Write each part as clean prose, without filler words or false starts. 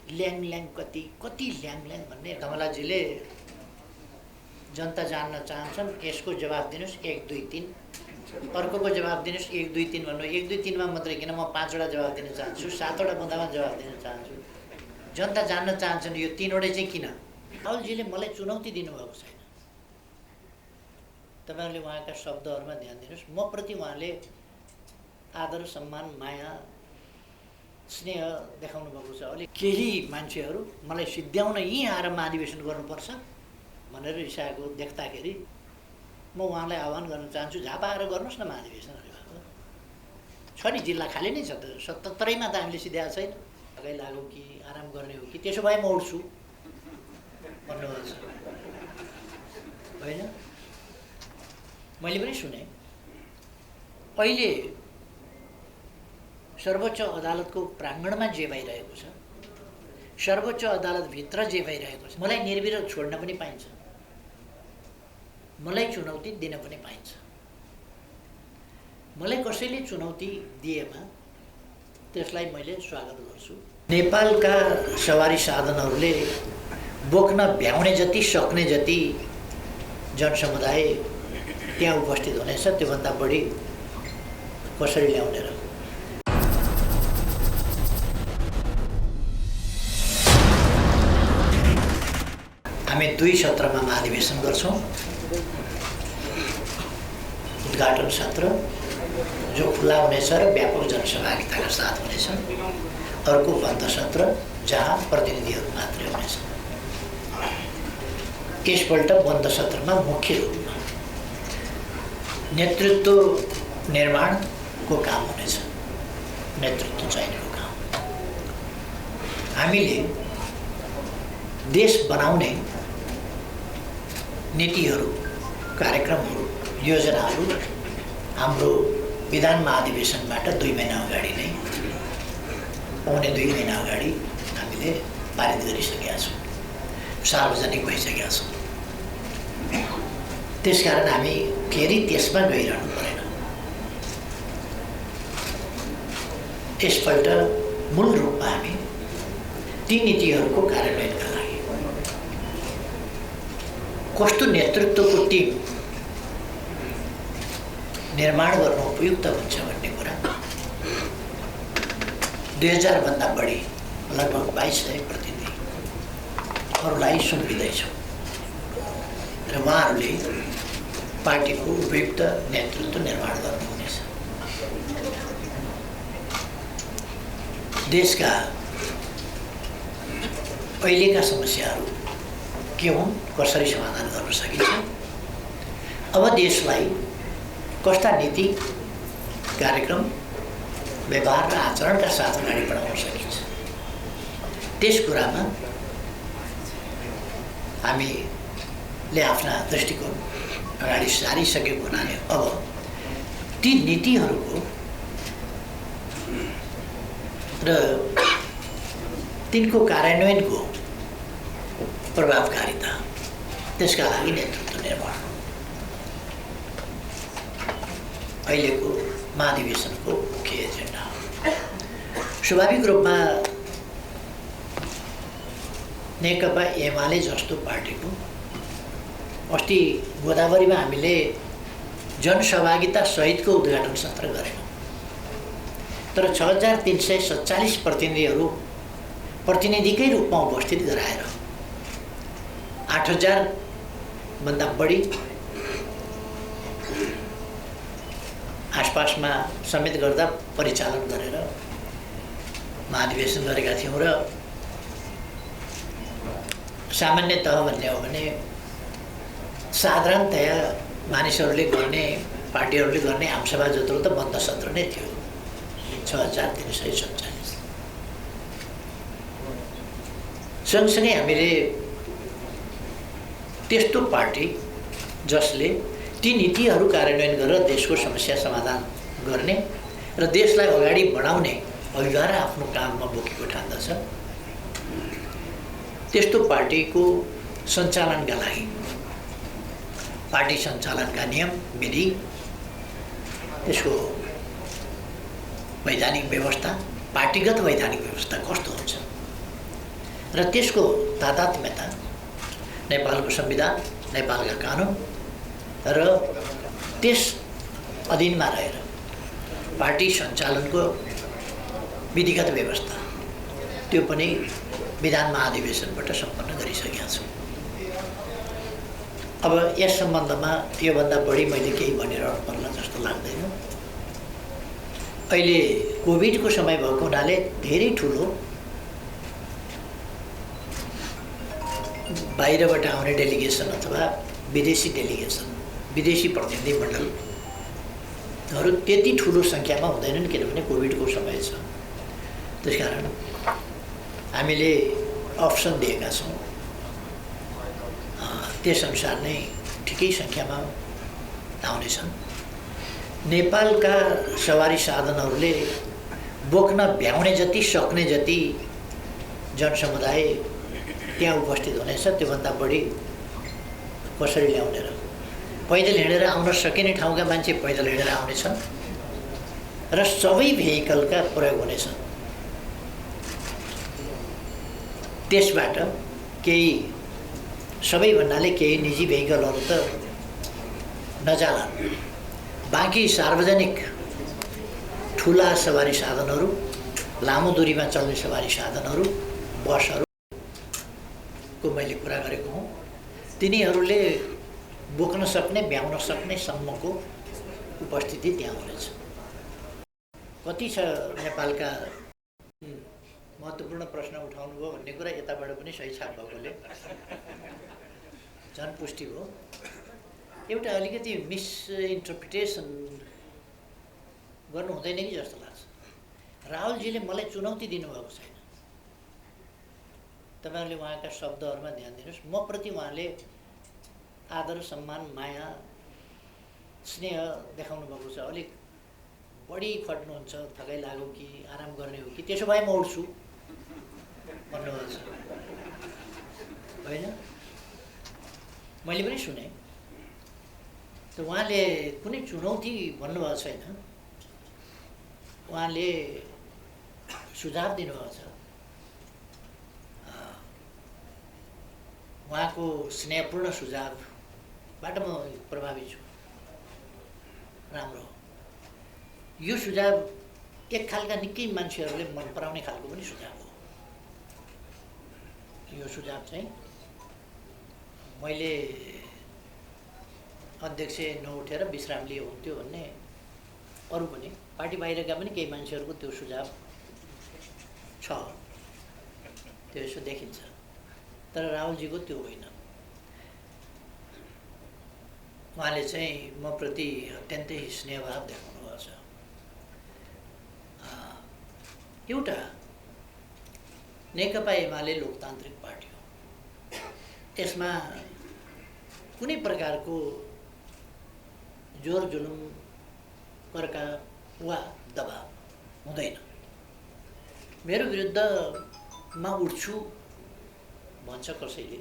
ल्याङ कति कति ल्याङ भन्ने कमलाजीले जनता जान्न चाहन्छन्, यसको जवाब दिनुहोस् 1 2 3, अर्कोको जवाब दिनुहोस् 1 2 3 भन्नु। 1 2 3 मा मात्रै किन, म 5 वटा जवाब दिन चाहन्छु, 7 वटा बुँदामा जवाब दिन चाहन्छु। जनता जान्न चाहन्छन् यो 3 वटै चाहिँ किन। राहुलजीले मलाई चुनौती दिनुभएको छैन। तपाईहरुले उहाँका शब्दहरुमा ध्यान दिनुहोस्। म प्रति उहाँले आदर, सम्मान, माया, स्नेह देखाउनु भएको छ। अलि केही मान्छेहरू मलाई सिद्ध्याउन यहीँ आएर महाधिवेशन गर्नुपर्छ भनेर रिसाएको देख्दाखेरि म उहाँलाई आह्वान गर्न चाहन्छु, झापा आएर गर्नुहोस् न महाधिवेशन। छ नि, जिल्ला खाली नै छ त, 77मा त हामीले सिध्याएको छैन। अगाइ लाग्यो कि आराम गर्ने हो कि, त्यसो भए म उठ्छु भन्नुभएको छ होइन। मैले पनि सुने अहिले सर्वोच्च अदालतको प्राङ्गणमा जे भइरहेको छ, सर्वोच्च अदालतभित्र जे भइरहेको छ, मलाई निर्विरोध छोड्न पनि पाइन्छ, मलाई चुनौती दिन पनि पाइन्छ। मलाई कसैले चुनौती दिएमा त्यसलाई मैले स्वागत गर्छु। नेपालका सवारी साधनहरूले बोक्न भ्याउने जति, सक्ने जति जनसमुदाय त्यहाँ उपस्थित हुनेछ, त्योभन्दा बढी कसरी ल्याउने र। हामी 2 सत्रमा महाधिवेशन गर्छौँ। उद्घाटन सत्र जो खुला हुनेछ र व्यापक जनसहभागिताका साथ हुनेछ। अर्को बन्द सत्र जहाँ प्रतिनिधिहरू मात्रै हुनेछ। यसपल्ट बन्द सत्रमा मुख्य रूपमा नेतृत्व निर्माणको काम हुनेछ, नेतृत्व चाहिनेको काम। हामीले देश बनाउने नीतिहरू, कार्यक्रमहरू, योजनाहरू हाम्रो विधान महाधिवेशनबाट 2 महिना अगाडि नै, पौने 2 महिना अगाडि हामीले पारित गरिसकेका छौँ, सार्वजनिक भइसकेका छौँ। त्यसकारण हामी फेरि त्यसमा गइरहनु परेन। यसपल्ट मूल रूपमा हामी ती नीतिहरूको कार्यान्वयनका लागि कस्तो नेतृत्वको टिम निर्माण गर्न उपयुक्त हुन्छ भन्ने कुरा 2000 भन्दा बढी, लगभग 2200 प्रतिनिधिहरूलाई सुम्पिँदैछौँ र उहाँहरूले पार्टीको उपयुक्त नेतृत्व निर्माण गर्नुहुनेछ। देशका अहिलेका समस्याहरू के हुन्, कसरी समाधान गर्न सकिन्छ, अब देशलाई कस्ता नीति, कार्यक्रम, व्यवहार र आचरणका साथ अगाडि बढाउन सकिन्छ, त्यस कुरामा हामीले आफ्ना दृष्टिकोण अगाडि सारिसकेको हुनाले अब ती नीतिहरूको र तिनको कार्यान्वयनको प्रभावकारिता, त्यसका लागि नेतृत्व निर्माण अहिलेको महाधिवेशनको मुख्य एजेन्डा हो। स्वाभाविक रूपमा नेकपा एमाले जस्तो पार्टीको अस्ति गोदावरीमा हामीले जनसहभागिता सहितको उद्घाटन सत्र गरेनौँ, तर 6347 प्रतिनिधिहरू प्रतिनिधिकै रूपमा उपस्थित गराएर 8000 भन्दा बढी आसपासमा समेत गर्दा परिचालन गरेर महाधिवेशन गरेका थियौँ। र सामान्यतः भन्ने हो भने साधारणतया मानिसहरूले गर्ने, पार्टीहरूले गर्ने आमसभा जत्रो त बन्द सत्र नै थियो, 6347। सँगसँगै हामीले त्यस्तो पार्टी जसले ती नीतिहरू कार्यान्वयन गरेर देशको समस्या समाधान गर्ने र देशलाई अगाडि बढाउने अभिभार आफ्नो काममा बोकेको ठान्दछ, त्यस्तो पार्टीको सञ्चालनका लागि पार्टी सञ्चालनका नियम, विधि, त्यसको वैधानिक व्यवस्था, पार्टीगत वैधानिक व्यवस्था कस्तो हुन्छ र त्यसको तादात्म्यता नेपालको संविधान, नेपालका कानुन र त्यस अधीनमा रहेर पार्टी सञ्चालनको विधिगत व्यवस्था त्यो पनि विधान महाधिवेशनबाट सम्पन्न गरिसकेका छौँ। अब यस सम्बन्धमा योभन्दा बढी मैले केही भनिरहनु पर्ला जस्तो लाग्दैन। अहिले कोभिडको समय भएको हुनाले धेरै ठुलो बाहिरबाट आउने डेलिगेसन अथवा विदेशी डेलिगेसन, विदेशी प्रतिनिधिमण्डलहरू त्यति ठुलो सङ्ख्यामा हुँदैनन्, किनभने कोभिडको समय छ। त्यसकारण हामीले अप्सन दिएका छौँ, त्यसअनुसार नै ठिकै सङ्ख्यामा आउनेछन्। नेपालका सवारी साधनहरूले बोक्न भ्याउने जति, सक्ने जति जनसमुदाय त्यहाँ उपस्थित हुनेछ। त्योभन्दा बढी कसरी ल्याउने र पैदल हिँडेर आउन सकिने ठाउँका मान्छे पैदल हिँडेर आउनेछन् र सबै भेहिकलका प्रयोग हुनेछन्। त्यसबाट केही, सबै भन्नाले केही निजी भेहिकलहरू त नजालान्, बाँकी सार्वजनिक ठुला सवारी साधनहरू, लामो दूरीमा चल्ने सवारी साधनहरू, बसहरूको मैले कुरा गरेको हुँ। तिनीहरूले बोक्न सक्ने, भ्याउन सक्ने सम्मको उपस्थिति त्यहाँ हुनेछ। कति छ नेपालका, महत्त्वपूर्ण प्रश्न उठाउनुभयो भन्ने कुरा यताबाट पनि सही छाप भएकोले झन् पुष्टि भयो। एउटा अलिकति मिसइन्टरप्रिटेसन गर्नु हुँदैन कि जस्तो लाग्छ। राहुलजीले मलाई चुनौती दिनुभएको छैन। तपाईँहरूले उहाँका शब्दहरूमा ध्यान दिनुहोस्। म प्रति उहाँले आदर, सम्मान, माया, स्नेह देखाउनु भएको छ। अलिक बढी खट्नुहुन्छ, थकाइ लाग्यो कि आराम गर्ने हो कि, त्यसो भए म उठ्छु भन्नुभएको छ, होइन? मैले पनि सुने। त उहाँले कुनै चुनौती भन्नुभएको छैन, उहाँले सुझाव दिनुभएको छ। उहाँको स्नेहपूर्ण सुझावबाट म प्रभावित छु। राम्रो हो यो सुझाव। एक खालका निकै मान्छेहरूले मन पराउने खालको पनि सुझाव हो यो सुझाव चाहिँ। मैले अध्यक्ष नउठेर विश्राम लिए हुन्थ्यो भन्ने अरू पनि पार्टी बाहिरका पनि केही मान्छेहरूको त्यो सुझाव छ, त्यो यसो देखिन्छ। तर राहुलजीको त्यो होइन। उहाँले चाहिँ म प्रति अत्यन्तै स्नेहभाव देखाउनु भएको छ। एउटा नेकपा एमाले लोकतान्त्रिक पार्टी हो। यसमा कुनै प्रकारको जोर जुलुम, कर्का वा दबाब हुँदैन। मेरो विरुद्धमा उठ्छु भन्छ कसैले,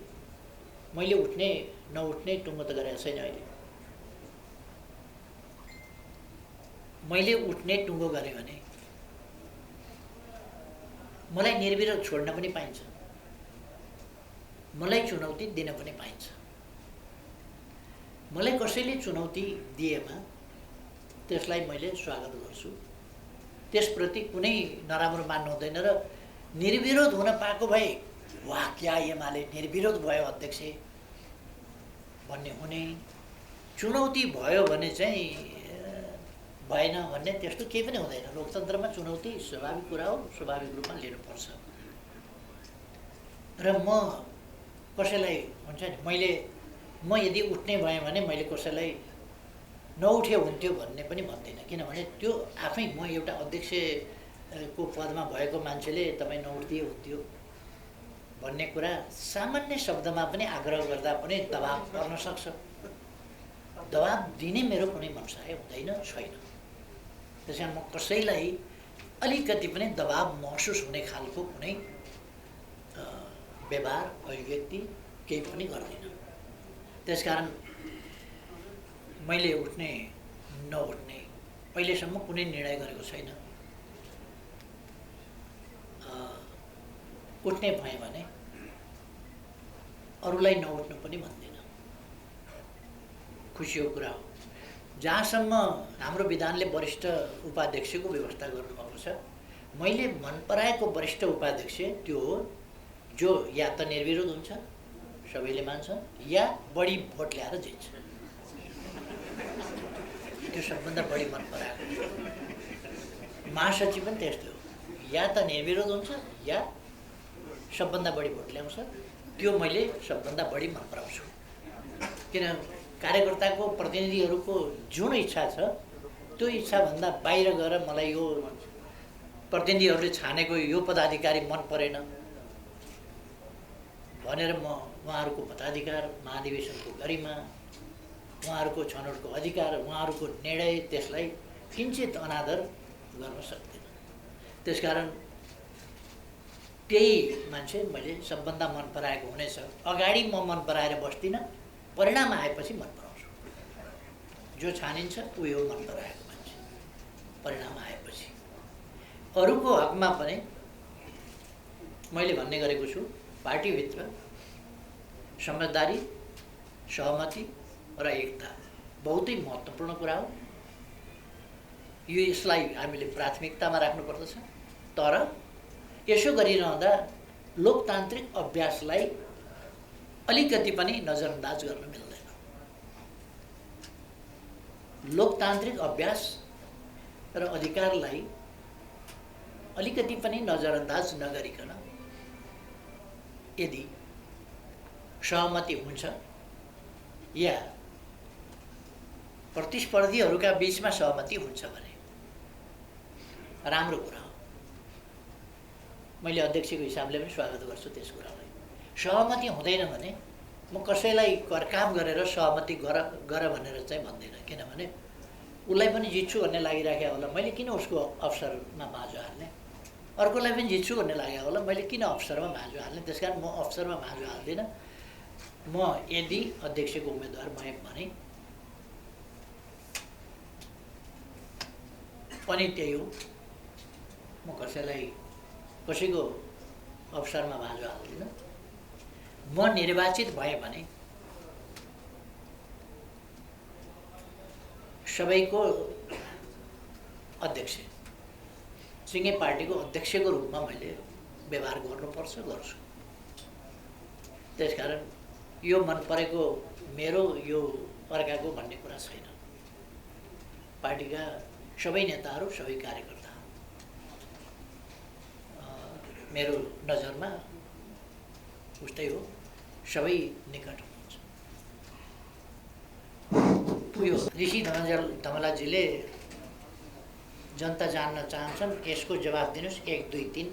मैले उठ्ने नउठ्ने टुङ्गो त गरेको छैन। अहिले मैले उठ्ने टुङ्गो गरेँ भने मलाई निर्विरोध छोड्न पनि पाइन्छ, मलाई चुनौती दिन पनि पाइन्छ। मलाई कसैले चुनौती दिएमा त्यसलाई मैले स्वागत गर्छु। त्यसप्रति कुनै नराम्रो मान्नु हुँदैन र निर्विरोध हुन पाएको भए वाह क्या एमाले निर्विरोध भयो अध्यक्ष भन्ने हुने। चुनौती भयो भने चाहिँ भएन भन्ने त्यस्तो केही पनि हुँदैन। लोकतन्त्रमा चुनौती स्वाभाविक कुरा हो, स्वाभाविक रूपमा लिनुपर्छ। र म कसैलाई हुन्छ नि, म यदि उठ्ने भएँ भने मैले कसैलाई नउठे हुन्थ्यो भन्ने पनि भन्दिनँ। किनभने त्यो आफै म एउटा अध्यक्षको पदमा भएको मान्छेले तपाईँ नउठ्दिए हुन्थ्यो भन्ने कुरा सामान्य शब्दमा पनि आग्रह गर्दा पनि दबाब पर्न सक्छ। दबाब दिने मेरो कुनै मनसाय हुँदैन, छैन। त्यसैले म कसैलाई अलिकति पनि दबाब महसुस हुने खालको कुनै व्यवहार, अभिव्यक्ति केही पनि गर्दिनँ। त्यसकारण मैले उठ्ने नउठ्ने अहिलेसम्म कुनै निर्णय गरेको छैन। उठ्ने भएँ भने अरूलाई नउठ्नु पनि भन्दिनँ, खुसीको कुरा हो। जहाँसम्म हाम्रो विधानले वरिष्ठ उपाध्यक्षको व्यवस्था गर्नुभएको छ, मैले मन पराएको वरिष्ठ उपाध्यक्ष त्यो हो जो या त निर्विरोध हुन्छ, सबैले मान्छन्, या बढी भोट ल्याएर जित्छ। त्यो सबभन्दा बढी मन पराएको। महासचिव पनि त्यस्तै हो, या त निर्विरोध हुन्छ या सबभन्दा बढी भोट ल्याउँछ। त्यो मैले सबभन्दा बढी मन पराउँछु। किन कार्यकर्ताको प्रतिनिधिहरूको जुन इच्छा छ त्यो इच्छाभन्दा बाहिर गएर मलाई यो प्रतिनिधिहरूले छानेको यो पदाधिकारी मन परेन भनेर म उहाँहरूको मताधिकार, महाधिवेशनको गरिमा, उहाँहरूको छनौटको अधिकार, उहाँहरूको निर्णय, त्यसलाई किञ्चित अनादर गर्न सक्दिनँ। त्यसकारण त्यही मान्छे मैले सबभन्दा मन पराएको हुनेछ। अगाडि म मन पराएर बस्दिनँ, परिणाम आएपछि मन पराउँछु। जो छानिन्छ उही हो मन पराएको मान्छे, परिणाम आएपछि। अरूको हकमा पनि मैले भन्ने गरेको छु, पार्टीभित्र समझदारी, सहमति र एकता बहुतै महत्त्वपूर्ण कुरा हो। यसलाई हामीले प्राथमिकतामा राख्नुपर्दछ। तर यसो गरिरहँदा लोकतान्त्रिक अभ्यासलाई अलिकति पनि नजरअन्दाज गर्न मिल्दैन। लोकतान्त्रिक अभ्यास र अधिकारलाई अलिकति पनि नजरअन्दाज नगरिकन यदि सहमति हुन्छ या प्रतिस्पर्धीहरूका बीचमा सहमति हुन्छ भने राम्रो कुरा हो। मैले अध्यक्षको हिसाबले पनि स्वागत गर्छु त्यस कुरालाई। सहमति हुँदैन भने म कसैलाई काम गरेर सहमति गर भनेर चाहिँ भन्दिनँ। किनभने उसलाई पनि जित्छु भन्ने लागिराखेको होला, मैले किन उसको अवसरमा माजो हाल्ने? अर्कोलाई पनि जित्छु भन्ने लागेको होला, मैले किन अवसरमा माजो हाल्ने? त्यसकारण म अवसरमा माजो हाल्दिनँ। म यदि अध्यक्षको उम्मेदवार भएँ भने पनि त्यही हो, म कसैको अवसरमा माजो हाल्दिनँ। म निर्वाचित भएँ भने सबैको अध्यक्ष, सिङ्गे पार्टीको अध्यक्षको रूपमा मैले व्यवहार गर्नुपर्छ, गर्छु। त्यसकारण यो मन परेको मेरो, यो अर्काको भन्ने कुरा छैन। पार्टीका सबै नेताहरू, सबै कार्यकर्ता मेरो नजरमा उस्तै हो, सबै निकट हुनुहुन्छ। यो ऋषि धमलाजीले जनता जान्न चाहन्छन्, यसको जवाब दिनुहोस् 1 2 3,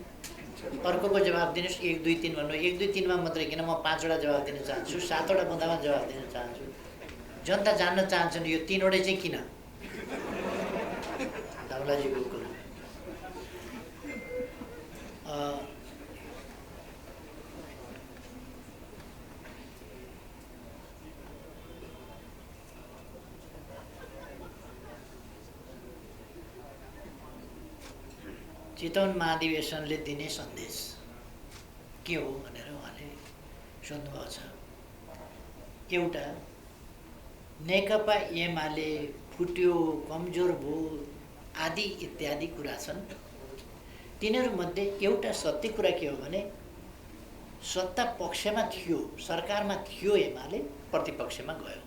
अर्कोको जवाब दिनुहोस् 1 2 3 भन्नु। 1 2 3 मा मात्रै किन, म 5 वटा जवाब दिन चाहन्छु, 7 वटा बुँदामा जवाब दिन चाहन्छु। जनता जान्न चाहन्छन्, यो 3 वटै चाहिँ किन? धमलाजीको कुरा। चितवन महाधिवेशनले दिने सन्देश के हो भनेर उहाँले सोध्नुभएको छ। एउटा, नेकपा एमाले फुट्यो, कमजोर भयो आदि इत्यादि कुरा छन्। तिनीहरूमध्ये एउटा सत्य कुरा के हो भने सत्ता पक्षमा थियो, सरकारमा थियो एमाले, प्रतिपक्षमा गयो।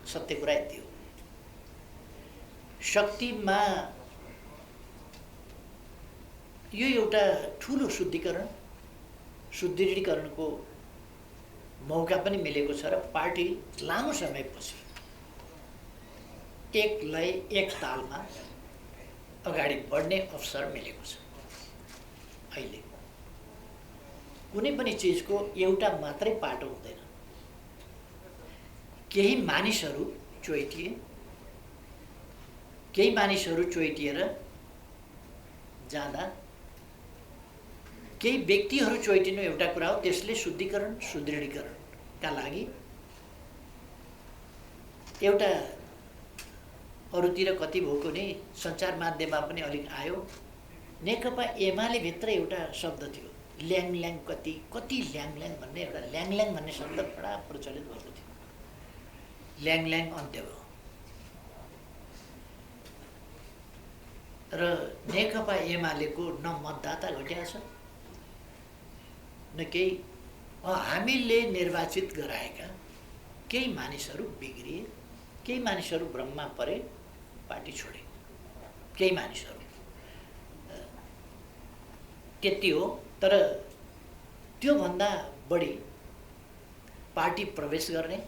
सत्य कुरा यति हो। शक्तिमा यो एउटा ठुलो सुदृढीकरणको मौका पनि मिलेको छ र पार्टी लामो समयपछि एक लय एक तालमा अगाडि बढ्ने अवसर मिलेको छ। अहिले कुनै पनि चिजको एउटा मात्रै पाटो हुँदैन। केही मानिसहरू चोइटिएर जाँदा केही व्यक्तिहरू चोइटिनु एउटा कुरा हो। त्यसले शुद्धिकरण, सुदृढीकरणका लागि एउटा अरूतिर कति भएको नि सञ्चार माध्यममा पनि अलिक आयो। नेकपा एमाले भित्र एउटा शब्द थियो, ल्याङल्याङ कति ल्याङल्याङ भन्ने एउटा ल्याङल्याङ भन्ने शब्द बडा प्रचलित भएको थियो। ल्याङल्याङ अन्त्य भयो र नेकपा एमालेको न मतदाता घटेको छ न केही। हामीले निर्वाचित गराएका केही मानिसहरू बिग्रिए, केही मानिसहरू भ्रममा परे, पार्टी छोडे, केही मानिसहरू त्यति हो। तर त्योभन्दा बढी पार्टी प्रवेश गर्ने,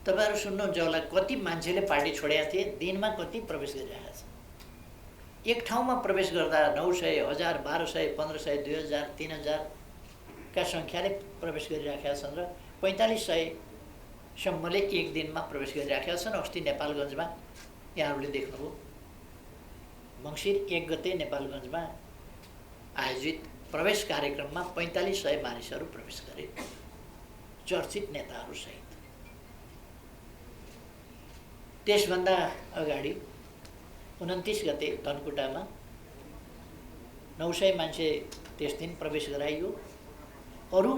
तपाईँहरू सुन्नुहुन्छ होला कति मान्छेले पार्टी छोडेका थिए, दिनमा कति प्रवेश गरिरहेका छन्। एक ठाउँमा प्रवेश गर्दा 900, 1000, 1200, 1500, 2000, 3000 का सङ्ख्याले प्रवेश गरिराखेका छन् र 4500सम्मले एक दिनमा प्रवेश गरिराखेका छन्। अस्ति नेपालगञ्जमा यहाँहरूले देख्नुभयो, मङ्सिर 1 गते नेपालगञ्जमा आयोजित प्रवेश कार्यक्रममा 4500 मानिसहरू प्रवेश गरे, चर्चित नेताहरू सहित। त्यसभन्दा अगाडि 29 गते धनकुटामा 900 मान्छे त्यस दिन प्रवेश गराइयो। अरू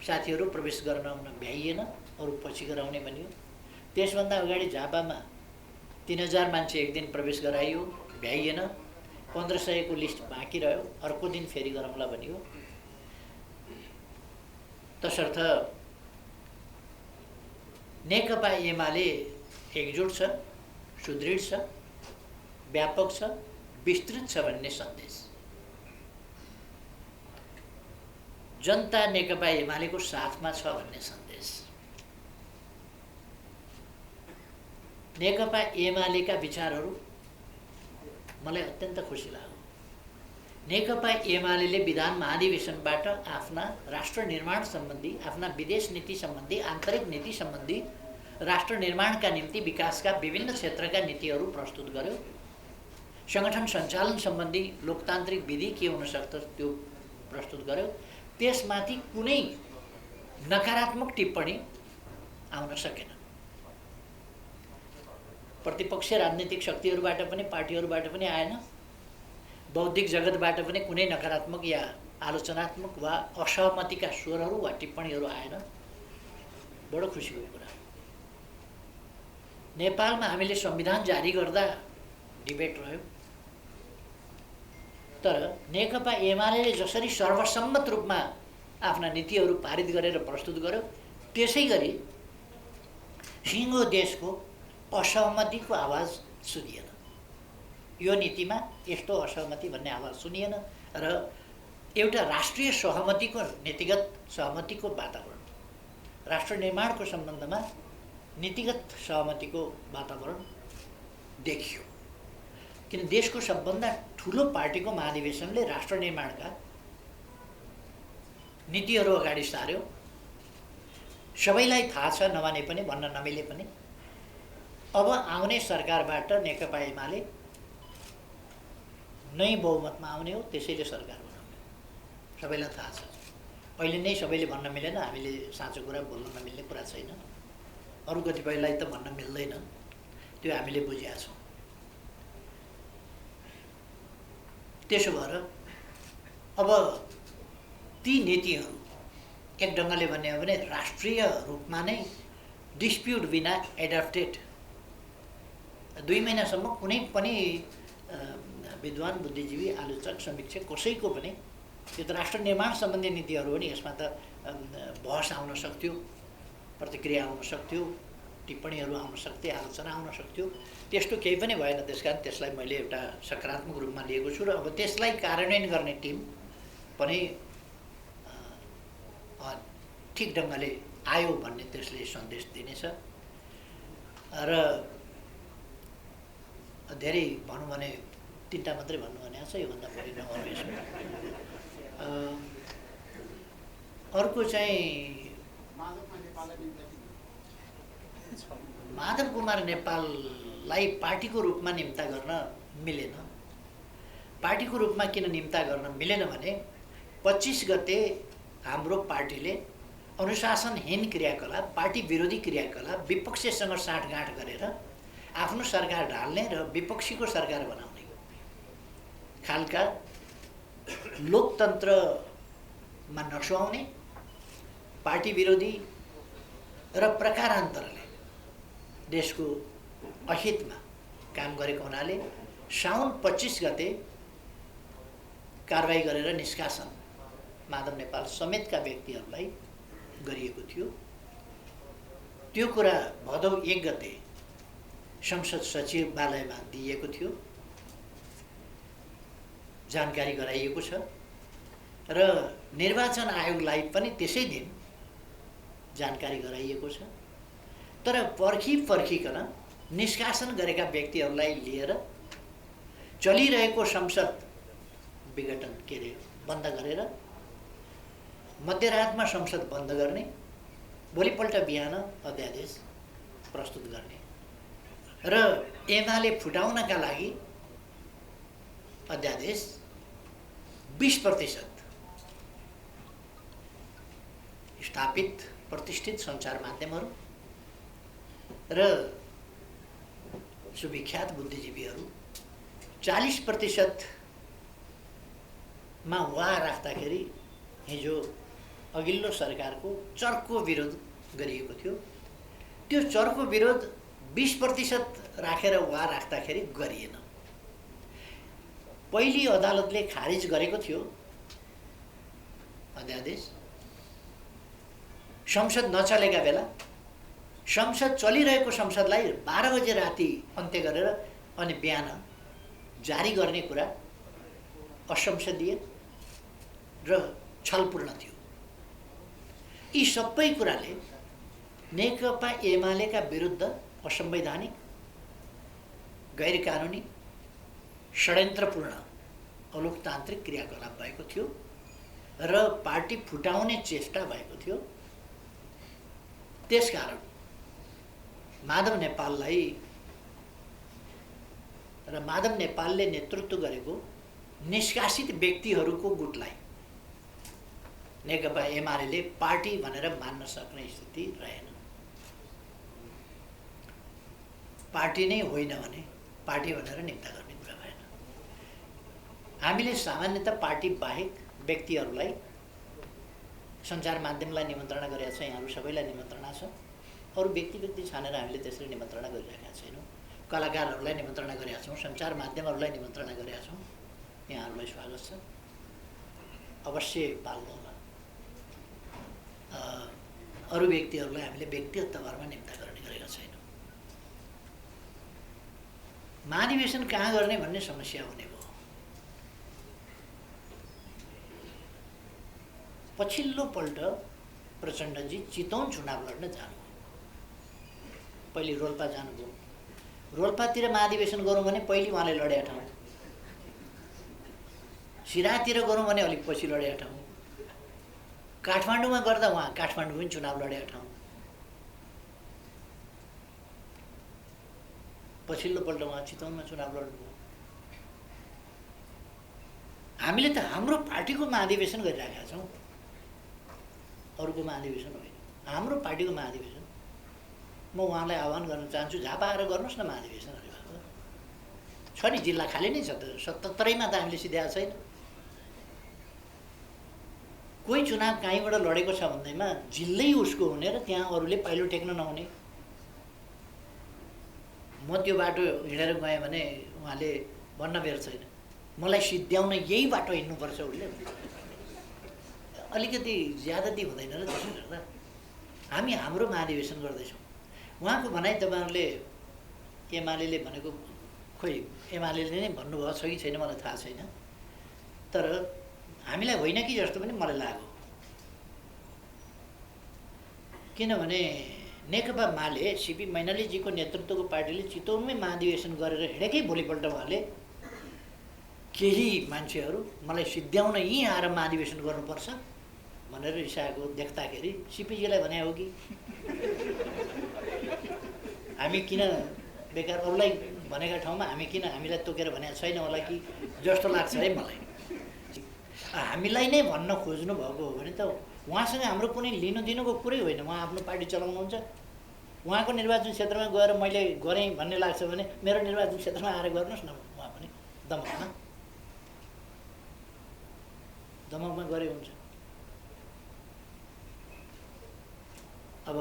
साथीहरू प्रवेश गराउन भ्याइएन, अरू पछि गराउने भनियो। त्यसभन्दा अगाडि झापामा 3000 मान्छे एक दिन प्रवेश गराइयो, भ्याइएन। 1500 को लिस्ट बाँकी रह्यो, अर्को दिन फेरि गरौँला भनियो। तसर्थ नेकपा एमाले एकजुट छ, सुदृढ छ, व्यापक छ, विस्तृत छ भन्ने सन्देश जनता नेकपा एमालेको साथमा छ भन्ने सन्देश। नेकपा एमालेका विचारहरू मलाई अत्यन्त खुसी लाग्यो। नेकपा एमाले विधान महाधिवेशनबाट आफ्ना राष्ट्र निर्माण सम्बन्धी, आफ्ना विदेश नीति सम्बन्धी, आन्तरिक नीति सम्बन्धी, राष्ट्र निर्माणका निम्ति विकासका विभिन्न क्षेत्रका नीतिहरू प्रस्तुत गर्यो। सङ्गठन सञ्चालन सम्बन्धी लोकतान्त्रिक विधि के हुन सक्छ त्यो प्रस्तुत गर्यो। त्यसमाथि कुनै नकारात्मक टिप्पणी आउन सकेन। प्रतिपक्ष राजनीतिक शक्तिहरूबाट पनि, पार्टीहरूबाट पनि आएन। बौद्धिक जगतबाट पनि कुनै नकारात्मक या आलोचनात्मक वा असहमतिका स्वरहरू वा टिप्पणीहरू आएन। बडो खुसीको कुरा। नेपालमा हामीले संविधान जारी गर्दा डिबेट रह्यो, तर नेकपा एमाले जसरी सर्वसम्मत रूपमा आफ्ना नीतिहरू पारित गरेर प्रस्तुत गर्यो, त्यसै गरी सिङ्गो देशको असहमतिको आवाज सुनिएन। यो नीतिमा यस्तो असहमति भन्ने आवाज सुनिएन र एउटा राष्ट्रिय सहमतिको, नीतिगत सहमतिको वातावरण, राष्ट्र निर्माणको सम्बन्धमा नीतिगत सहमतिको वातावरण देखियो। किन देशको सबभन्दा ठुलो पार्टीको महाधिवेशनले राष्ट्र निर्माणका नीतिहरू अगाडि सार्यो। सबैलाई थाहा छ, नमाने पनि, भन्न नमिले पनि, अब आउने सरकारबाट नेकपा एमाले नै बहुमतमा आउने हो, त्यसैले सरकार बनाउने। सबैलाई थाहा छ। अहिले नै सबैले भन्न मिलेन, हामीले साँचो कुरा बोल्न नमिल्ने कुरा छैन। अरू कतिपयलाई त भन्न मिल्दैन, त्यो हामीले बुझेका छौँ। त्यसो भएर अब ती नीतिहरू एक ढङ्गले भन्ने हो भने राष्ट्रिय रूपमा नै डिस्प्युट बिना एडप्टेड, 2 महिनासम्म कुनै पनि विद्वान, बुद्धिजीवी, आलोचक, समीक्षक कसैको पनि यो त राष्ट्र निर्माण सम्बन्धी नीतिहरू हो नि, यसमा त बहस आउन सक्थ्यो, प्रतिक्रिया आउन सक्थ्यो, टिप्पणीहरू आउन सक्थे, आलोचना आउन सक्थ्यो। त्यस्तो केही पनि भएन। त्यसकारण त्यसलाई मैले एउटा सकारात्मक रूपमा लिएको छु र अब त्यसलाई कार्यान्वयन गर्ने टिम पनि ठिक ढङ्गले आयो भन्ने त्यसले सन्देश दिनेछ। र धेरै भनौँ भने 3टा मात्रै भन्नु भनेको छ, योभन्दा बढी नगर्नु यसमा। अर्को चाहिँ माधव कुमार नेपाललाई पार्टीको रूपमा निम्ता गर्न मिलेन। पार्टीको रूपमा किन निम्ता गर्न मिलेन भने 25 गते हाम्रो पार्टीले अनुशासनहीन क्रियाकलाप, पार्टी विरोधी क्रियाकलाप, विपक्षसँग साँठगाँठ गरेर आफ्नो सरकार ढाल्ने र विपक्षीको सरकार बनाउने खालका लोकतन्त्रमा नसुहाउने, पार्टी विरोधी र प्रकारान्तरले देशको अहितमा काम गरेको हुनाले साउन 25 गते कारबाही गरेर निष्कासन माधव नेपाल समेतका व्यक्तिहरूलाई गरिएको थियो। त्यो कुरा भदौ 1 गते संसद सचिवालयमा दिइएको थियो, जानकारी गराइएको छ र निर्वाचन आयोगलाई पनि त्यसै दिन जानकारी गराइएको छ। तर पर्खिकन निष्कासन गरेका व्यक्तिहरूलाई लिएर चलिरहेको संसद विघटन बन्द गरेर मध्यरातमा संसद बन्द गर्ने, भोलिपल्ट बिहान अध्यादेश प्रस्तुत गर्ने र एमाले फुटाउनका लागि अध्यादेश 20% स्थापित प्रतिष्ठित सञ्चार माध्यमहरू र सुविख्यात बुद्धिजीवीहरू 40% मा वाह राख्दाखेरि हिजो अघिल्लो सरकारको चर्को विरोध गरिएको थियो। त्यो चर्को विरोध 20% राखेर वाह राख्दाखेरि गरिएन। पहिली अदालतले खारिज गरेको थियो अध्यादेश। संसद नचलेका बेला संसद चलिरहेको संसदलाई 12 बजे राति अन्त्य गरेर अनि बिहान जारी गर्ने कुरा असंसदीय र छलपूर्ण थियो। यी सबै कुराले नेकपा एमालेका विरुद्ध असंवैधानिक, गैर कानुनी, षड्यन्त्रपूर्ण अलोकतान्त्रिक क्रियाकलाप भएको थियो र पार्टी फुटाउने चेष्टा भएको थियो। त्यसकारण माधव नेपाललाई र माधव नेपालले नेतृत्व गरेको निष्कासित व्यक्तिहरूको गुटलाई नेकपा एमाले पार्टी भनेर मान्न सक्ने स्थिति रहेन। पार्टी नै होइन भने पार्टी भनेर निम्ता गर्ने कुरा भएन। हामीले सामान्यतः पार्टी बाहेक व्यक्तिहरूलाई, सञ्चार माध्यमलाई निमन्त्रणा गरेका छौँ, यहाँहरू सबैलाई निमन्त्रणा छ। अरू व्यक्ति छानेर हामीले त्यसरी निमन्त्रणा गरिरहेका छैनौँ। कलाकारहरूलाई निमन्त्रणा गरेका छौँ, सञ्चार माध्यमहरूलाई निमन्त्रणा गरेका छौँ। यहाँहरूलाई स्वागत छ, अवश्य पाल्नु होला। अरू व्यक्तिहरूलाई हामीले व्यक्तिगत तवरमा निम्ता गर्ने गरेका छैनौँ। महाधिवेशन कहाँ गर्ने भन्ने समस्या हुने भयो। पछिल्लो पल्ट प्रचण्डजी चितवन चुनाव लड्न जानुभयो। पहिले रोल्पा जानुभयो। रोल्पातिर महाधिवेशन गरौँ भने पहिले उहाँले लडेका ठाउँ, सिराहातिर गरौँ भने अलिक पछि लडेका ठाउँ, काठमाडौँमा गर्दा उहाँ काठमाडौँ पनि चुनाव लडेका ठाउँ। पछिल्लो पल्ट उहाँ चितवनमा चुनाव लड्नुभयो। हामीले त हाम्रो पार्टीको महाधिवेशन गरिरहेका छौँ, अरूको महाधिवेशन होइन, हाम्रो पार्टीको महाधिवेशन। म उहाँलाई आह्वान गर्न चाहन्छु, झापा आएर गर्नुहोस् न महाधिवेशन। छ नि, जिल्ला खाली नै छ त, 77मा त हामीले सिध्याएको छैन। कोही चुनाव कहीँबाट लडेको छ भन्दैमा जिल्लै उसको हुने र त्यहाँ अरूले पाइलो टेक्न नहुने। म त्यो बाटो हिँडेर गएँ भने उहाँले भन्न बेर छैन, मलाई सिद्ध्याउन यही बाटो हिँड्नुपर्छ उसले। अलिकति ज्यादती हुँदैन र त्यसो गर्दा हामी हाम्रो महाधिवेशन गर्दैछौँ। उहाँको भनाइ तपाईँहरूले एमाले भनेको, खोइ एमाले नै भन्नुभएको छ कि छैन मलाई थाहा छैन, तर हामीलाई होइन कि जस्तो पनि मलाई लाग्यो। किनभने नेकपा माले सीपी मैनालीजीको नेतृत्वको पार्टीले चितवनमै महाधिवेशन गरेर हिँडेकै भोलिपल्ट उहाँले केही मान्छेहरू मलाई सिद्ध्याउन यहीँ आएर महाधिवेशन गर्नुपर्छ भनेर रिसाएको देख्दाखेरि सीपीजीलाई भने हो कि हामी किन बेकार अरूलाई भनेका ठाउँमा हामी किन हामीलाई तोकेर भनेको छैन होला कि जस्तो लाग्छ है मलाई। हामीलाई नै भन्न खोज्नु भएको हो भने त उहाँसँग हाम्रो कुनै लिनु दिनुको कुरै होइन। उहाँ आफ्नो पार्टी चलाउनुहुन्छ, उहाँको निर्वाचन क्षेत्रमा गएर मैले गरेँ भन्ने लाग्छ भने मेरो निर्वाचन क्षेत्रमा आएर गर्नुहोस् न, उहाँ पनि दमकमा। दमकमा गरे हुन्छ। अब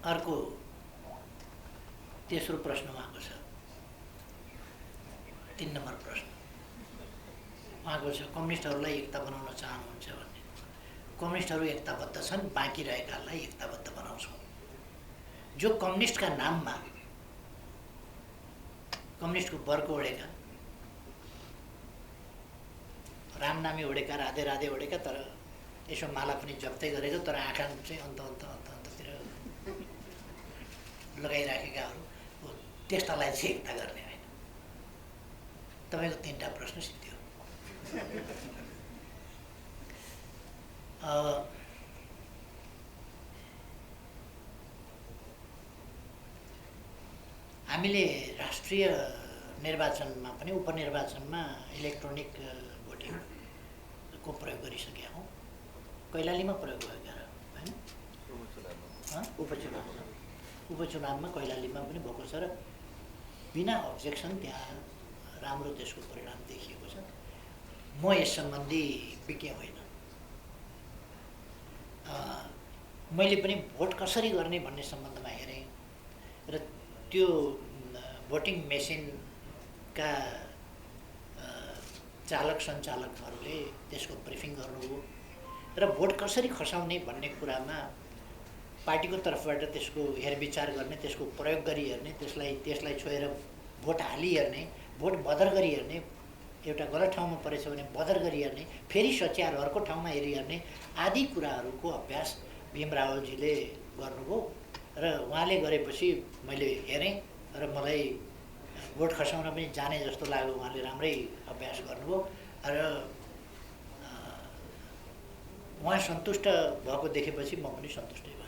अर्को तेस्रो प्रश्न उहाँको छ, 3 नम्बर प्रश्न उहाँको छ, कम्युनिस्टहरूलाई एकता बनाउन चाहनुहुन्छ भन्ने। कम्युनिस्टहरू एकताबद्ध छन्, बाँकी रहेकालाई एकताबद्ध बनाउँछौँ। जो कम्युनिस्टका नाममा कम्युनिस्टको वर्ग ओढेका, रामनामी ओढेका, राधे राधे ओढेका, तर यसो माला पनि जप्तै गरेको, तर आँखा चाहिँ अन्ततिर लगाइराखेकाहरू हो, त्यस्तालाई चाहिँ एकता गर्ने होइन। तपाईँको 3टा प्रश्न सिद्धियो। हामीले राष्ट्रिय निर्वाचनमा पनि उपनिर्वाचनमा इलेक्ट्रोनिक भोटिङको प्रयोग गरिसकेका हौँ। कैलालीमा प्रयोग भयो होइन, उपचुनावमा कैलालीमा पनि भएको छ र बिना अब्जेक्सन त्यहाँ राम्रो त्यसको परिणाम देखिएको छ। म यस सम्बन्धी विज्ञ होइन। मैले पनि भोट कसरी गर्ने भन्ने सम्बन्धमा हेरेँ र त्यो भोटिङ मेसिनका चालक सञ्चालकहरूले त्यसको ब्रिफिङ गर्नुभयो र भोट कसरी खसाउने भन्ने कुरामा पार्टीको तर्फबाट त्यसको हेरविचार गर्ने, त्यसको प्रयोग गरी हेर्ने, त्यसलाई छोएर भोट हाली हेर्ने, भोट बदर गरी हेर्ने, एउटा गलत ठाउँमा परेछ भने बदर गरी हेर्ने, फेरि सच्याएर अर्को ठाउँमा हेरिहेर्ने आदि कुराहरूको अभ्यास भीम रावलजीले गर्नुभयो र उहाँले गरेपछि मैले हेरेँ र मलाई भोट खसाउन पनि जाने जस्तो लाग्यो। उहाँले राम्रै अभ्यास गर्नुभयो र उहाँ सन्तुष्ट भएको देखेपछि म पनि सन्तुष्टै भएँ।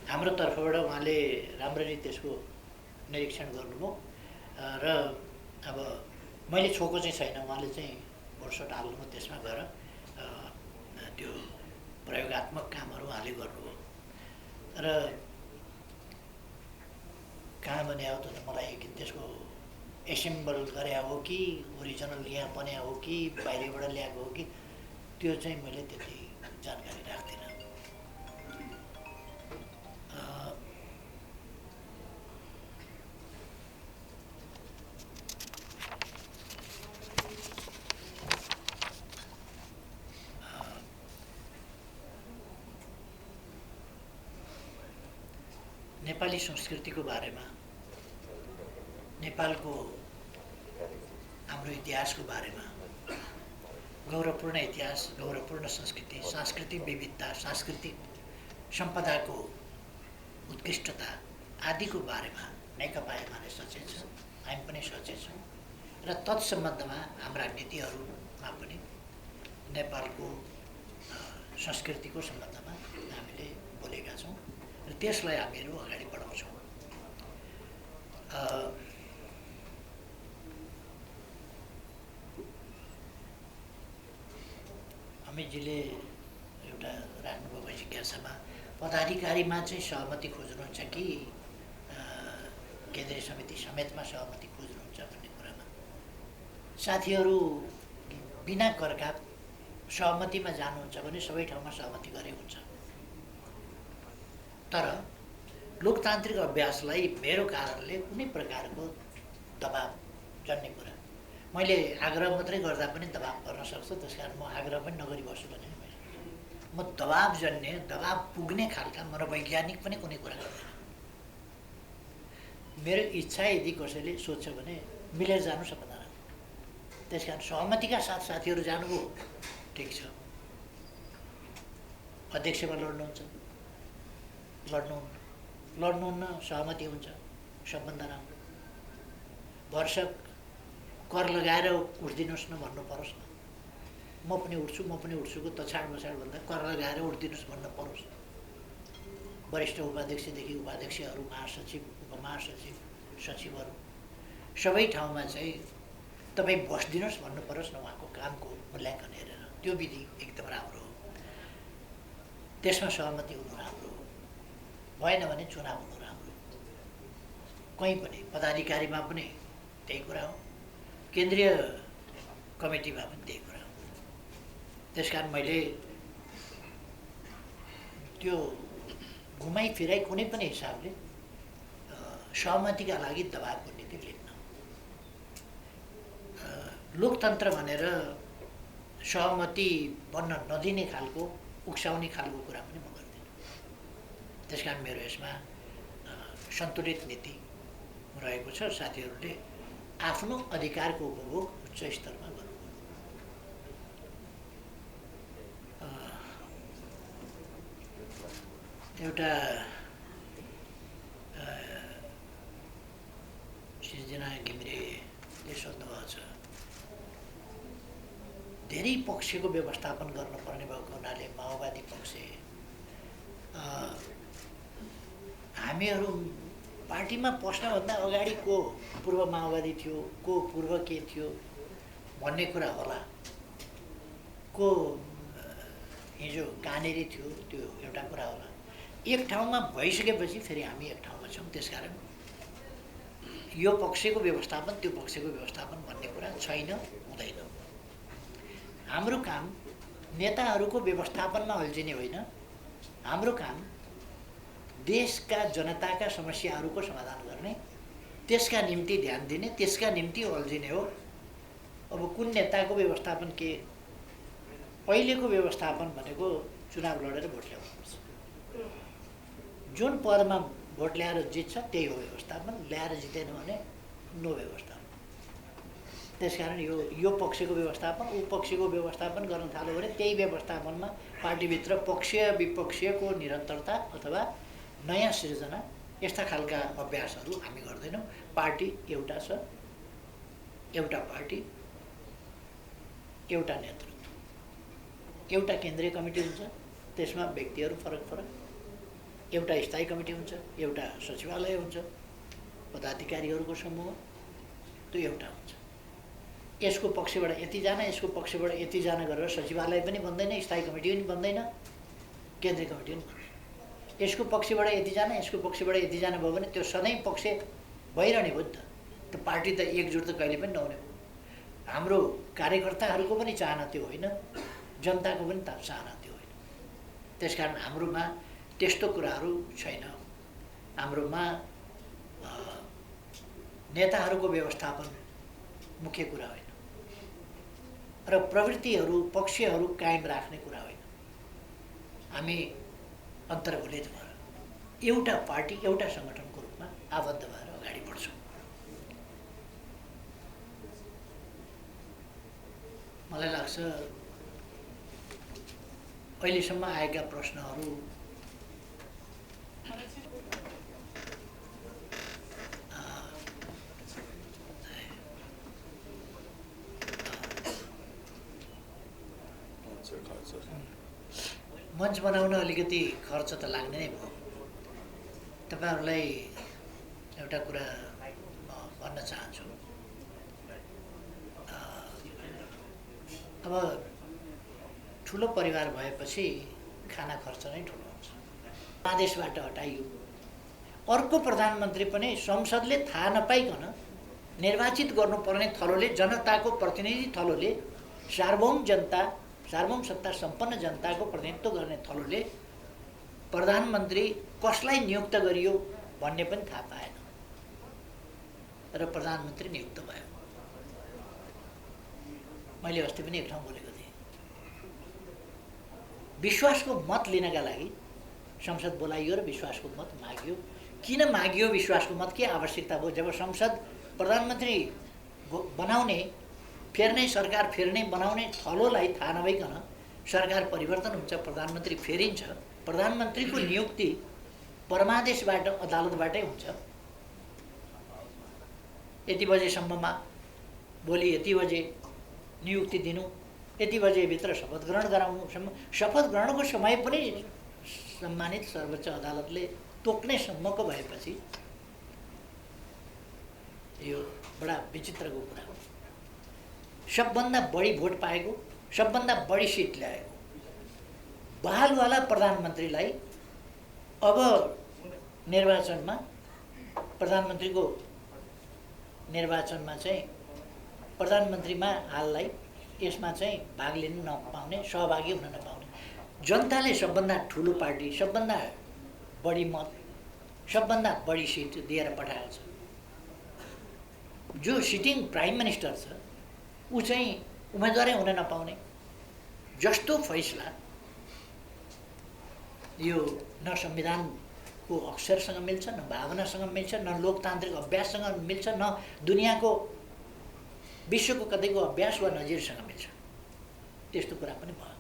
हाम्रो तर्फबाट उहाँले राम्ररी त्यसको निरीक्षण गर्नुभयो र अब मैले छोएको चाहिँ छैन। उहाँले चाहिँ भोटसोट हाल्नुभयो, त्यसमा गएर त्यो प्रयोगात्मक कामहरू उहाँले गर्नुभयो र कहाँ भने हो त मलाई त्यसको एसेम्बल गरे हो कि ओरिजिनल यहाँ बने हो कि बाहिरबाट ल्याएको हो कि त्यो चाहिँ मैले त्यति जानकारी राख्दिनँ। नेपाली संस्कृतिको बारेमा, नेपालको हाम्रो इतिहासको बारेमा, गौरवपूर्ण इतिहास, गौरवपूर्ण संस्कृति, सांस्कृतिक विविधता, सांस्कृतिक सम्पदाको उत्कृष्टता आदिको बारेमा नेकपा एमाले सचेत छ, हामी पनि सचेत छौँ र तत्सम्बन्धमा हाम्रा नीतिहरूमा पनि नेपालको संस्कृतिको सम्बन्धमा हामीले बोलेका छौँ र त्यसलाई हामीहरू अगाडि बढाउँछौँ। अमितजीले एउटा राख्नुभएको जिज्ञासामा पदाधिकारीमा चाहिँ सहमति खोज्नुहुन्छ कि केन्द्रीय समिति समेतमा सहमति खोज्नुहुन्छ भन्ने कुरामा साथीहरू बिना करका सहमतिमा जानुहुन्छ भने सबै ठाउँमा सहमति गरे हुन्छ। तर लोकतान्त्रिक अभ्यासलाई मेरो कारणले कुनै प्रकारको दबाब जन्ने कुरा, मैले आग्रह मात्रै गर्दा पनि दबाब पर्न सक्छ, त्यस कारण म आग्रह पनि नगरी बस्छु भने म दबाब जन्ने, दबाब पुग्ने खालका मनोवैज्ञानिक पनि कुनै कुरा गर्दैन। मेरो इच्छा यदि कसैले सोध्छ भने मिलेर जानु सबभन्दा राम्रो। त्यस कारण सहमतिका साथ साथीहरू जानुभयो ठिक छ, अध्यक्षमा लड्नुहुन्छ, लड्नुहुन्न, सहमति हुन्छ, सबभन्दा राम्रो। वर्षक कर लगाएर उठिदिनुहोस् न भन्नु परोस् न, म पनि उठ्छुको तछाड बछाड भन्दा कर लगाएर उठिदिनुहोस् भन्न परोस्। वरिष्ठ उपाध्यक्षदेखि उपाध्यक्षहरू, महासचिव, उपमहासचिव, सचिवहरू सबै ठाउँमा चाहिँ तपाईँ बस्दिनुहोस् भन्नु परोस् न, उहाँको कामको मूल्याङ्कन हेरेर। त्यो विधि एकदम राम्रो हो। त्यसमा सहमति हुनु राम्रो हो, भएन भने चुनाव हुनु राम्रो। कहीँ पनि पदाधिकारीमा पनि त्यही कुरा हो, केन्द्रीय कमिटीमा पनि त्यही कुरा हो। त्यसकारण मैले त्यो घुमाइ फिराइ कुनै पनि हिसाबले सहमतिका लागि दबाबको नीति लिन्न। लोकतन्त्र भनेर सहमति बन्न नदिने खालको, उक्साउने खालको कुरा पनि म गर्दिनँ। त्यसकारण मेरो यसमा सन्तुलित नीति रहेको छ। साथीहरूले आफ्नो अधिकारको उपभोग उच्च स्तरमा गर्नु। एउटा सृजना घिमिरेले सोध्नुभएको छ, धेरै पक्षको व्यवस्थापन गर्नुपर्ने भएको हुनाले माओवादी पक्ष हामीहरू पार्टीमा पस्नभन्दा अगाडि को पूर्व माओवादी थियो, को पूर्व के थियो भन्ने कुरा होला, को हिजो कहाँनेरि थियो त्यो एउटा कुरा होला। एक ठाउँमा भइसकेपछि फेरि हामी एक ठाउँमा छौँ। त्यसकारण यो पक्षको व्यवस्थापन त्यो पक्षको व्यवस्थापन भन्ने कुरा छैन, हुँदैन। हाम्रो काम नेताहरूको व्यवस्थापनमा अल्झिने होइन। हाम्रो काम देशका जनताका समस्याहरूको समाधान गर्ने, त्यसका निम्ति ध्यान दिने, त्यसका निम्ति अल्झिने हो। अब कुन नेताको व्यवस्थापन के, अहिलेको व्यवस्थापन भनेको चुनाव लडेर भोट ल्याउनुपर्छ। जुन पदमा भोट ल्याएर जित्छ त्यही हो व्यवस्थापन, ल्याएर जितेन भने नो व्यवस्थापन। त्यसकारण यो पक्षको व्यवस्थापन ऊ पक्षको व्यवस्थापन गर्न थाल्यो भने त्यही व्यवस्थापनमा पार्टीभित्र पक्षीय विपक्षीयको निरन्तरता अथवा नयाँ सृजना, यस्ता खालका अभ्यासहरू हामी गर्दैनौँ। पार्टी एउटा छ, एउटा पार्टी, एउटा नेतृत्व, एउटा केन्द्रीय कमिटी हुन्छ, त्यसमा व्यक्तिहरू फरक फरक, एउटा स्थायी कमिटी हुन्छ, एउटा सचिवालय हुन्छ, पदाधिकारीहरूको समूह, त्यो एउटा हुन्छ। यसको पक्षबाट यतिजना, यसको पक्षबाट यतिजना गरेर सचिवालय पनि बन्दैन, स्थायी कमिटी पनि बन्दैन, केन्द्रीय कमिटी पनि बन्दैन। यसको पक्षबाट यतिजना, यसको पक्षबाट यतिजना भयो भने त्यो सधैँ पक्ष भइरहने हो नि त। त्यो पार्टी त एकजुट त कहिले पनि नहुने हो। हाम्रो कार्यकर्ताहरूको पनि चाहना त्यो होइन, जनताको पनि चाहना त्यो होइन। त्यसकारण हाम्रोमा त्यस्तो कुराहरू छैन। हाम्रोमा नेताहरूको व्यवस्थापन मुख्य कुरा होइन र प्रवृत्तिहरू, पक्षहरू कायम राख्ने कुरा होइन। हामी अन्तर्गुलित भएर एउटा पार्टी, एउटा सङ्गठनको रूपमा आबद्ध भएर अगाडि बढ्छौँ। मलाई लाग्छ अहिलेसम्म आएका प्रश्नहरू मञ्च बनाउन अलिकति खर्च त लाग्ने नै भयो। तपाईँहरूलाई एउटा कुरा भन्न चाहन्छु। अब ठुलो परिवार भएपछि खाना खर्च नै ठुलो हुन्छ। आदेशबाट हटाइयो। अर्को प्रधानमन्त्री पनि संसदले थाहा नपाइकन निर्वाचित गर्नुपर्ने थलोले, जनताको प्रतिनिधि थलोले, सार्वभौम जनता, सार्वभौम सत्ता सम्पन्न जनताको प्रतिनिधित्व गर्ने थलोले प्रधानमन्त्री कसलाई नियुक्त गरियो भन्ने पनि थाहा पाएन र प्रधानमन्त्री नियुक्त भयो। मैले अस्ति पनि एक ठाउँ बोलेको थिएँ, विश्वासको मत लिनका लागि संसद बोलाइयो र विश्वासको मत माग्यो। किन माग्यो विश्वासको मत, के आवश्यकता भयो? जब संसद प्रधानमन्त्री बनाउने, फेर्ने, सरकार फेर्ने, बनाउने थलोलाई थाहा नभइकन सरकार परिवर्तन हुन्छ, प्रधानमन्त्री फेरिन्छ, प्रधानमन्त्रीको नियुक्ति परमादेशबाट, अदालतबाटै हुन्छ। यति बजेसम्ममा, भोलि यति बजे नियुक्ति दिनु, यति बजेभित्र शपथ ग्रहण गराउनु, शपथ ग्रहणको समय पनि सम्मानित सर्वोच्च अदालतले तोक्ने सम्मको भएपछि यो बडा विचित्रको कुरा हो। सबभन्दा बढी भोट पाएको, सबभन्दा बढी सिट ल्याएको बहालवाला प्रधानमन्त्रीलाई अब निर्वाचनमा प्रधानमन्त्रीको निर्वाचनमा चाहिँ प्रधानमन्त्रीमा हाललाई यसमा चाहिँ भाग लिन नपाउने, सहभागी हुन नपाउने, जनताले सबभन्दा ठुलो पार्टी, सबभन्दा बढी मत, सबभन्दा बढी सिट दिएर पठाएको छ। जो सिटिङ प्राइम मिनिस्टर छ ऊ चाहिँ उम्मेदवारै हुन नपाउने जस्तो फैसला यो न संविधानको अक्षरसँग मिल्छ, न भावनासँग मिल्छ, न लोकतान्त्रिक अभ्याससँग मिल्छ, न दुनियाँको विश्वको कतैको अभ्यास वा नजिरसँग मिल्छ। त्यस्तो कुरा पनि भयो।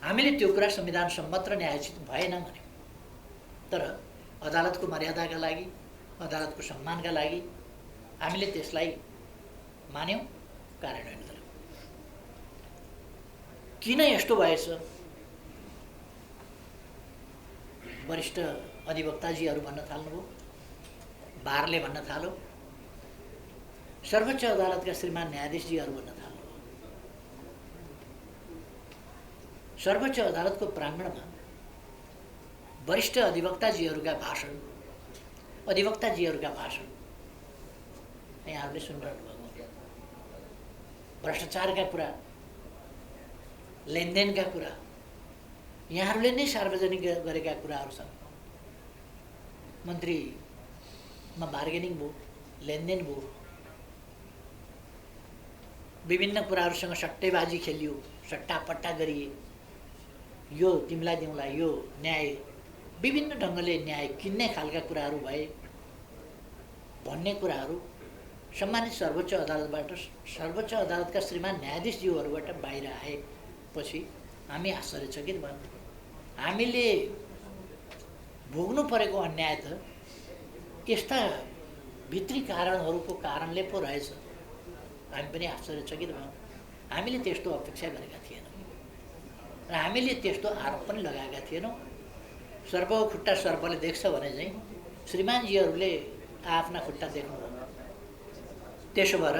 हामीले त्यो कुरा संविधान सम्मत र न्यायोचित भएन भन्यौँ। तर अदालतको मर्यादाका लागि, अदालतको सम्मानका लागि हामीले त्यसलाई मान्यौँ, कार्यान्वयन गर्यौँ। किन यस्तो भएछ? वरिष्ठ अधिवक्ताजीहरू भन्न थाल्नुभयो, बारले भन्न थाल्यो, सर्वोच्च अदालतका श्रीमान न्यायाधीशजीहरू भन्न थाल्नुभयो। सर्वोच्च अदालतको प्राङ्गणमा वरिष्ठ अधिवक्ताजीहरूका भाषण यहाँहरूले सुनिरहनु भएको। भ्रष्टाचारका कुरा, लेनदेनका कुरा यहाँहरूले नै सार्वजनिक गरेका कुराहरू छन्। मन्त्रीमा बार्गेनिङ भयो, लेनदेन भयो, विभिन्न कुराहरूसँग सट्टेबाजी खेलियो, सट्टापट्टा गरिए, यो तिमीलाई दिउँला, यो न्याय, विभिन्न ढङ्गले न्याय किन्ने खालका कुराहरू भए भन्ने कुराहरू सम्मानित सर्वोच्च अदालतबाट, सर्वोच्च अदालतका श्रीमान न्यायाधीशज्यूहरूबाट बाहिर आएपछि हामी आश्चर्यचकित भयौँ। हामीले भोग्नु परेको अन्याय त यस्ता भित्री कारणहरूको कारणले पो रहेछ। हामी पनि आश्चर्यचकित भयौँ। हामीले त्यस्तो अपेक्षा गरेका थिएनौँ र हामीले त्यस्तो आरोप पनि लगाएका थिएनौँ। सर्पको खुट्टा सर्पले देख्छ भने चाहिँ श्रीमानजीहरूले आफ्ना खुट्टा देख्नुभयो। त्यसो भएर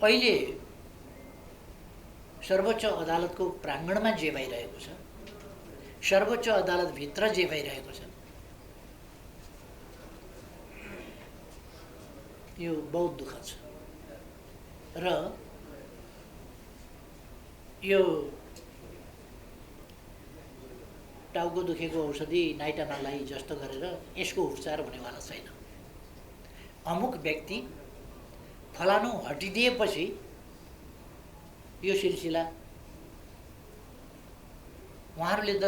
अहिले सर्वोच्च अदालतको प्राङ्गणमा जे भइरहेको छ, सर्वोच्च अदालतभित्र जे भइरहेको छ, यो बहुत दुःखद छ। र यो टाउको दुखेको औषधि नाइटामालाई जस्तो गरेर यसको उपचार हुनेवाला छैन। अमुक व्यक्ति फलानु हटिदिएपछि यो सिलसिला उहाँहरूले त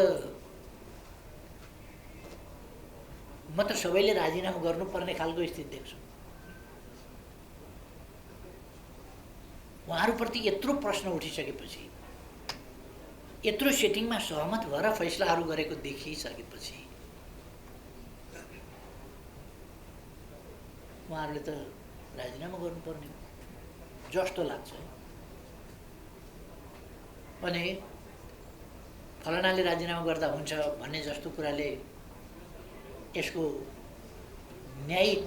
म त सबैले राजीनामा गर्नुपर्ने खालको स्थिति देख्छु। उहाँहरूप्रति यत्रो प्रश्न उठिसकेपछि, यत्रो सेटिङमा सहमत भएर फैसलाहरू गरेको देखिसकेपछि उहाँहरूले त राजीनामा गर्नुपर्ने जस्तो लाग्छ। अनि फलानाले राजीनामा गर्दा हुन्छ भन्ने जस्तो कुराले यसको न्यायिक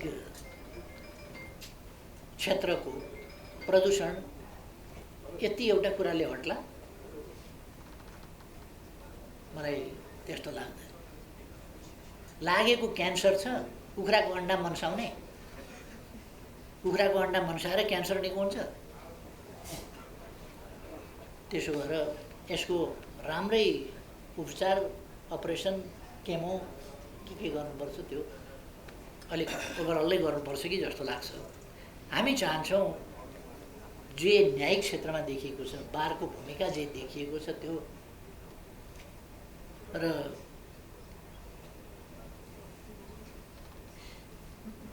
क्षेत्रको प्रदूषण यति एउटा कुराले हट्ला, मलाई त्यस्तो लाग्दैन। लागेको क्यान्सर छ, कुखुराको अन्डा मनसाउने, कुखुराको अन्डा मनसाएर क्यान्सर निको हुन्छ। त्यसो भएर यसको राम्रै उपचार, अपरेसन, केमो के गर्नुपर्छ त्यो अलिक ओभरअलै गर्नुपर्छ कि जस्तो लाग्छ। हामी चाहन्छौँ जे न्यायिक क्षेत्रमा देखिएको छ, बारको भूमिका जे देखिएको छ त्यो, र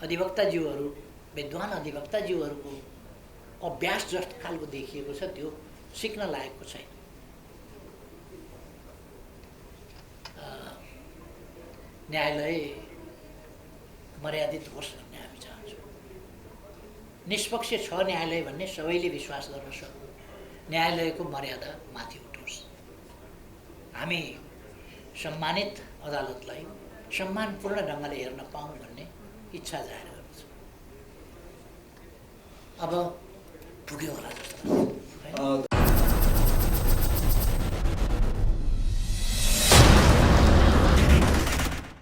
अधिवक्ताज्यूहरू, विद्वान अधिवक्ताज्यूहरूको अभ्यास जस्तो खालको देखिएको छ त्यो सिक्न लागेको छैन। न्यायालय मर्यादित होस् भन्ने हामी चाहन्छौँ। निष्पक्ष छ न्यायालय भन्ने सबैले विश्वास गर्न सक्नु, न्यायालयको मर्यादा माथि उठोस्। हामी सम्मानित अदालतलाई सम्मानपूर्ण ढङ्गले हेर्न पाऊँ भन्ने इच्छा जाहेर गर्दछु। अब पुग्यो होला जस्तो लाग्छ।